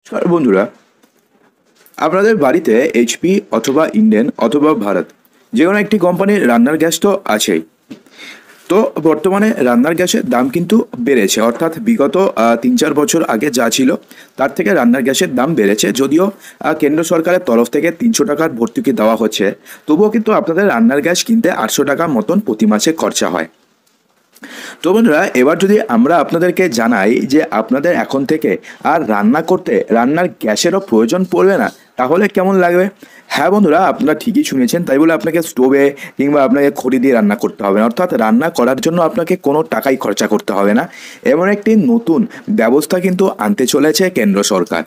নমস্কার বন্ধুরা, আপনাদের বাড়িতে এইচপি অথবা ইন্ডেন অথবা ভারত যে কোনো একটি কোম্পানির রান্নার গ্যাস তো আছেই। তো বর্তমানে রান্নার গ্যাসের দাম কিন্তু বেড়েছে, অর্থাৎ বিগত 3-4 বছর আগে যা ছিল তার থেকে রান্নার গ্যাসের দাম বেড়েছে। যদিও কেন্দ্র সরকারের তরফ থেকে 300 টাকার ভর্তুকি দেওয়া হচ্ছে, তবুও কিন্তু আপনাদের রান্নার গ্যাস কিনতে 800 টাকা মতন প্রতি মাসে খরচা হয়। তো বন্ধুরা, এবার যদি আমরা আপনাদেরকে জানাই যে আপনাদের এখন থেকে আর রান্না করতে রান্নার গ্যাসেরও প্রয়োজন পড়বে না, তাহলে কেমন লাগবে? হ্যাঁ বন্ধুরা, আপনারা ঠিকই শুনেছেন। তাই বলে আপনাকে স্টোভে কিংবা আপনাকে খড়ি দিয়ে রান্না করতে হবে না, অর্থাৎ রান্না করার জন্য আপনাকে কোনো টাকাই খরচা করতে হবে না। এমন একটি নতুন ব্যবস্থা কিন্তু আনতে চলেছে কেন্দ্র সরকার।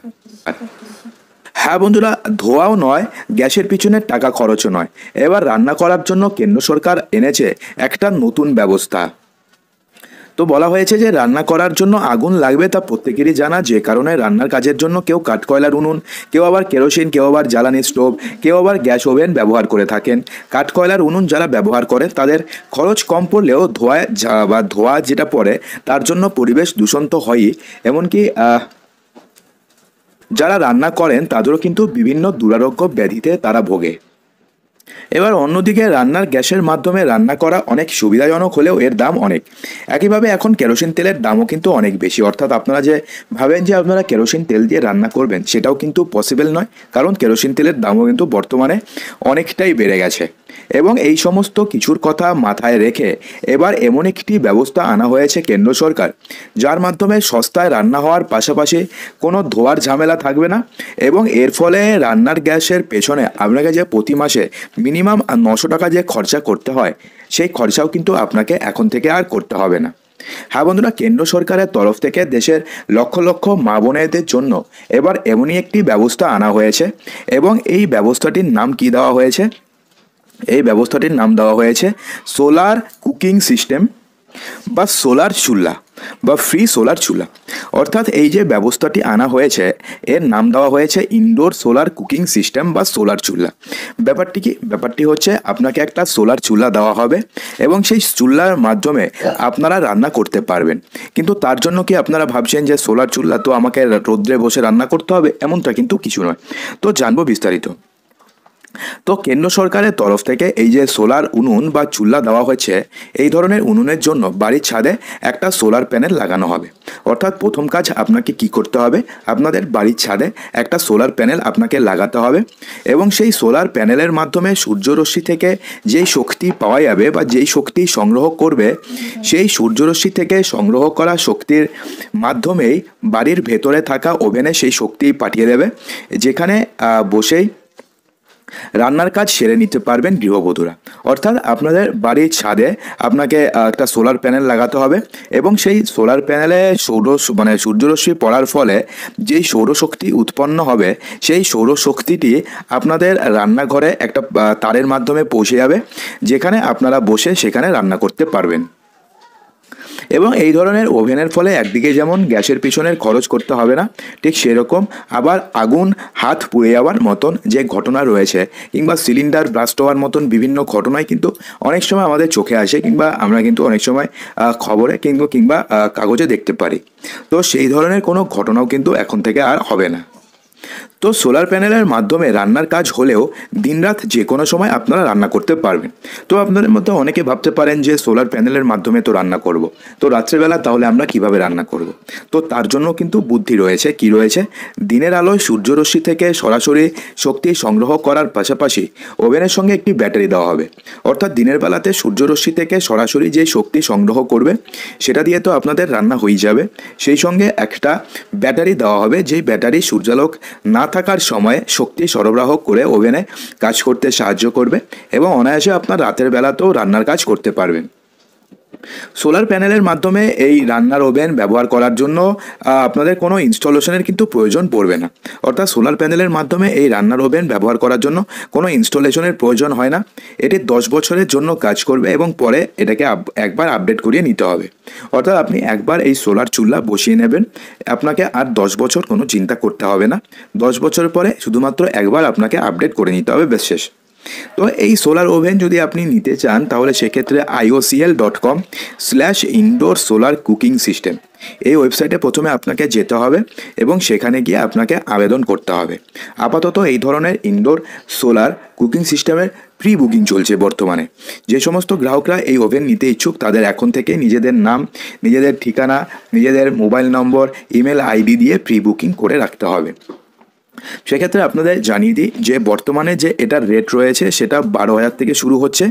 হ্যাঁ বন্ধুরা, ধোয়াও নয়, গ্যাসের পিছনে টাকা খরচও নয়। এবার রান্না করার জন্য কেন্দ্র সরকার এনেছে একটা নতুন ব্যবস্থা। তো বলা হয়েছে যে রান্না করার জন্য আগুন লাগবে, তা প্রত্যেকেরই জানা। যে কারণে রান্নার কাজের জন্য কেউ কাঠকয়লার উনুন, কেউ আবার কেরোসিন, কেউ আবার জ্বালানি স্টোভ, কেউ আবার গ্যাস ওভেন ব্যবহার করে থাকেন। কাঠকয়লার উনুন যারা ব্যবহার করে তাদের খরচ কম পড়লেও ধোয়া যেটা পড়ে তার জন্য পরিবেশ দূষণ তো হয়ই, এমনকি যারা রান্না করেন তাদেরও কিন্তু বিভিন্ন দুরারোগ্য ব্যাধিতে তারা ভোগে। এবার অন্যদিকে রান্নার গ্যাসের মাধ্যমে রান্না করা অনেক সুবিধাজনক হলেও এর দাম অনেক। একইভাবে এখন কেরোসিন তেলের দামও কিন্তু অনেক বেশি, অর্থাৎ আপনারা যে ভাবেন যে আপনারা কেরোসিন তেল দিয়ে রান্না করবেন সেটাও কিন্তু পসিবল নয়, কারণ কেরোসিন তেলের দামও কিন্তু বর্তমানে অনেকটাই বেড়ে গেছে। এবং এই সমস্ত কিছুর কথা মাথায় রেখে এবার এমন একটি ব্যবস্থা আনা হয়েছে কেন্দ্র সরকার, যার মাধ্যমে সস্তায় রান্না হওয়ার পাশাপাশি কোনো ধোয়ার ঝামেলা থাকবে না। এবং এর ফলে রান্নার গ্যাসের পেছনে আপনাকে যে প্রতি মাসে মিনিমাম 900 টাকা যে খরচা করতে হয়, সেই খরচাও কিন্তু আপনাকে এখন থেকে আর করতে হবে না। হ্যাঁ বন্ধুরা, কেন্দ্র সরকারের তরফ থেকে দেশের লক্ষ লক্ষ মা বোনেদের জন্য এবার এমনই একটি ব্যবস্থা আনা হয়েছে। এবং এই ব্যবস্থাটির নাম কি দেওয়া হয়েছে? এই ব্যবস্থাটির নাম দেওয়া হয়েছে সোলার কুকিং সিস্টেম বা সোলার চুল্লা বা ফ্রি সোলার চুল্লা। অর্থাৎ এই যে ব্যবস্থাটি আনা হয়েছে এর নাম দেওয়া হয়েছে ইনডোর সোলার কুকিং সিস্টেম বা সোলার চুল্লা। ব্যাপারটি কি? ব্যাপারটি হচ্ছে আপনাকে একটা সোলার চুল্লা দেওয়া হবে এবং সেই চুল্লার মাধ্যমে আপনারা রান্না করতে পারবেন। কিন্তু তার জন্য কি আপনারা ভাবছেন যে সোলার চুল্লা তো আমাকে রোদ্রে বসে রান্না করতে হবে? এমনটা কিন্তু কিছু নয়। তো জানবো বিস্তারিত। তো কেন্দ্র সরকারের তরফ থেকে এই যে সোলার উনুন বা চুল্লা দেওয়া হয়েছে, এই ধরনের উনুনের জন্য বাড়ির ছাদে একটা সোলার প্যানেল লাগানো হবে। অর্থাৎ প্রথম কাজ আপনাকে কি করতে হবে? আপনাদের বাড়ির ছাদে একটা সোলার প্যানেল আপনাকে লাগাতে হবে এবং সেই সোলার প্যানেলের মাধ্যমে সূর্যরশ্মি থেকে যেই শক্তি পাওয়া যাবে বা যেই শক্তি সংগ্রহ করবে, সেই সূর্যরশ্মি থেকে সংগ্রহ করা শক্তির মাধ্যমেই বাড়ির ভেতরে থাকা ওভেনে সেই শক্তি পাঠিয়ে দেবে, যেখানে বসেই রান্নার কাজ সেরে নিতে পারবেন গৃহবধূরা। অর্থাৎ আপনাদের বাড়ির ছাদে আপনাকে একটা সোলার প্যানেল লাগাতে হবে এবং সেই সোলার প্যানেলে সূর্যরশ্মি পড়ার ফলে যেই সৌরশক্তি উৎপন্ন হবে, সেই সৌরশক্তিটি আপনাদের রান্নাঘরে একটা তারের মাধ্যমে পৌঁছে যাবে, যেখানে আপনারা বসে সেখানে রান্না করতে পারবেন। এবং এই ধরনের ওভেনের ফলে একদিকে যেমন গ্যাসের পিছনের খরচ করতে হবে না, ঠিক সেরকম আবার আগুন হাত পুড়ে যাওয়ার মতন যে ঘটনা রয়েছে কিংবা সিলিন্ডার ব্লাস্ট হওয়ার মতন বিভিন্ন ঘটনাই কিন্তু অনেক সময় আমাদের চোখে আসে কিংবা আমরা কিন্তু অনেক সময় খবরে কিংবা কাগজে দেখতে পারি। তো সেই ধরনের কোনো ঘটনাও কিন্তু এখন থেকে আর হবে না। তো সোলার প্যানেলের মাধ্যমে রান্নার কাজ হলেও দিনরাত যে কোনো সময় আপনারা রান্না করতে পারবেন। তো আপনাদের মধ্যে অনেকে ভাবতে পারেন যে সোলার প্যানেলের মাধ্যমে তো রান্না করব, তো রাত্রেবেলা তাহলে আমরা কিভাবে রান্না করব? তো তার জন্য কিন্তু বুদ্ধি রয়েছে। কি রয়েছে? দিনের আলোয় সূর্যরশ্মি থেকে সরাসরি শক্তি সংগ্রহ করার পাশাপাশি ওভেনের সঙ্গে একটি ব্যাটারি দেওয়া হবে। অর্থাৎ দিনের বেলাতে সূর্যরশ্মি থেকে সরাসরি যে শক্তি সংগ্রহ করবে সেটা দিয়ে তো আপনাদের রান্না হয়ে যাবে, সেই সঙ্গে একটা ব্যাটারি দেওয়া হবে, যেই ব্যাটারি সূর্যালোক না থাকার সময়ে শক্তি সরবরাহ করে ওভেনে কাজ করতে সাহায্য করবে এবং অনায়াসে আপনার রাতের বেলাতেও রান্নার কাজ করতে পারবেন। সোলার প্যানেলের মাধ্যমে এই রান্নার ওভেন ব্যবহার করার জন্য আপনাদের কোনো ইনস্টলেশনের কিন্তু প্রয়োজন পড়বে না। অর্থাৎ সোলার প্যানেলের মাধ্যমে এই রান্নার ওভেন ব্যবহার করার জন্য কোনো ইনস্টলেশনের প্রয়োজন হয় না। এটি 10 বছরের জন্য কাজ করবে এবং পরে এটাকে একবার আপডেট করিয়ে নিতে হবে। অর্থাৎ আপনি একবার এই সোলার চুল্লা বসিয়ে নেবেন, আপনাকে আর 10 বছর কোনো চিন্তা করতে হবে না। 10 বছর পরে শুধুমাত্র একবার আপনাকে আপডেট করে নিতে হবে, বেশ শেষ। তো এই সোলার ওভেন যদি আপনি নিতে চান তাহলে সেক্ষেত্রে iocl.com/indoor solar cooking system এই ওয়েবসাইটে প্রথমে আপনাকে যেতে হবে এবং সেখানে গিয়ে আপনাকে আবেদন করতে হবে। আপাতত এই ধরনের ইনডোর সোলার কুকিং সিস্টেমের প্রি বুকিং চলছে বর্তমানে। যে সমস্ত গ্রাহকরা এই ওভেন নিতে ইচ্ছুক তাদের এখন থেকে নিজেদের নাম, নিজেদের ঠিকানা, নিজেদের মোবাইল নম্বর, ইমেল আইডি দিয়ে প্রি বুকিং করে রাখতে হবে। সেক্ষেত্রে আপনাদের জানিয়ে দিই যে বর্তমানে যে এটার রেট রয়েছে সেটা 12,000 থেকে শুরু হচ্ছে,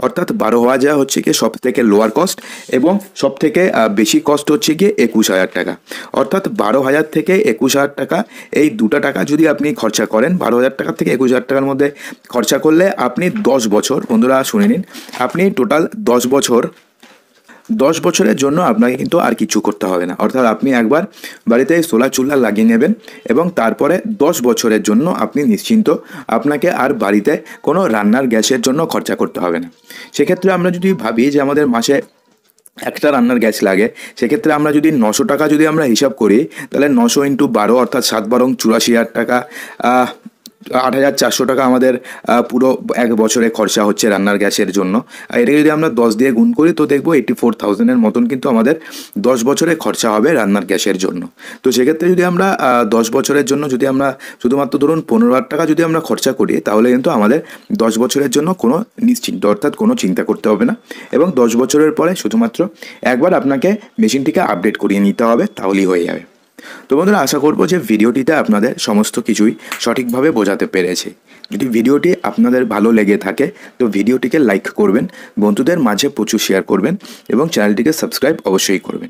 অর্থাৎ 12,000 হচ্ছে কি সব থেকে লোয়ার কস্ট এবং সব থেকে বেশি কস্ট হচ্ছে গিয়ে 21,000 টাকা। অর্থাৎ 12,000 থেকে 21,000 টাকা, এই দুটো টাকা যদি আপনি খরচা করেন, 12,000 টাকা থেকে 21,000 টাকার মধ্যে খরচা করলে আপনি 10 বছর, বন্ধুরা শুনে নিন, আপনি টোটাল 10 বছরের জন্য আপনাকে কিন্তু আর কিছু করতে হবে না। অর্থাৎ আপনি একবার বাড়িতে সোলার চুল্লা লাগিয়ে নেবেন এবং তারপরে 10 বছরের জন্য আপনি নিশ্চিন্ত, আপনাকে আর বাড়িতে কোনো রান্নার গ্যাসের জন্য খরচা করতে হবে না। সেক্ষেত্রে আমরা যদি ভাবি যে আমাদের মাসে একটা রান্নার গ্যাস লাগে, সেক্ষেত্রে আমরা যদি 900 টাকা যদি আমরা হিসাব করি, তাহলে 900 × 12 অর্থাৎ 7 × 84,000 টাকা, 8,400 টাকা আমাদের পুরো এক বছরে খরচা হচ্ছে রান্নার গ্যাসের জন্য। আর এটাকে যদি আমরা 10 দিয়ে গুণ করি তো দেখবো 84,000-এর মতন কিন্তু আমাদের 10 বছরে খরচা হবে রান্নার গ্যাসের জন্য। তো সেক্ষেত্রে যদি আমরা 10 বছরের জন্য যদি আমরা শুধুমাত্র ধরুন 15,000 টাকা যদি আমরা খরচা করি, তাহলে কিন্তু আমাদের 10 বছরের জন্য কোনো নিশ্চিন্ত, অর্থাৎ কোনো চিন্তা করতে হবে না। এবং 10 বছরের পরে শুধুমাত্র একবার আপনাকে মেশিনটিকে আপডেট করিয়ে নিতে হবে, তাহলেই হয়ে যাবে। তো বন্ধুরা, আশা করবো যে ভিডিওটিতে আপনাদের সমস্ত কিছুই সঠিকভাবে বোঝাতে পেরেছি। যদি ভিডিওটি আপনাদের ভালো লেগে থাকে তো ভিডিওটিকে লাইক করবেন, বন্ধুদের মাঝে প্রচুর শেয়ার করবেন এবং চ্যানেলটিকে সাবস্ক্রাইব অবশ্যই করবেন।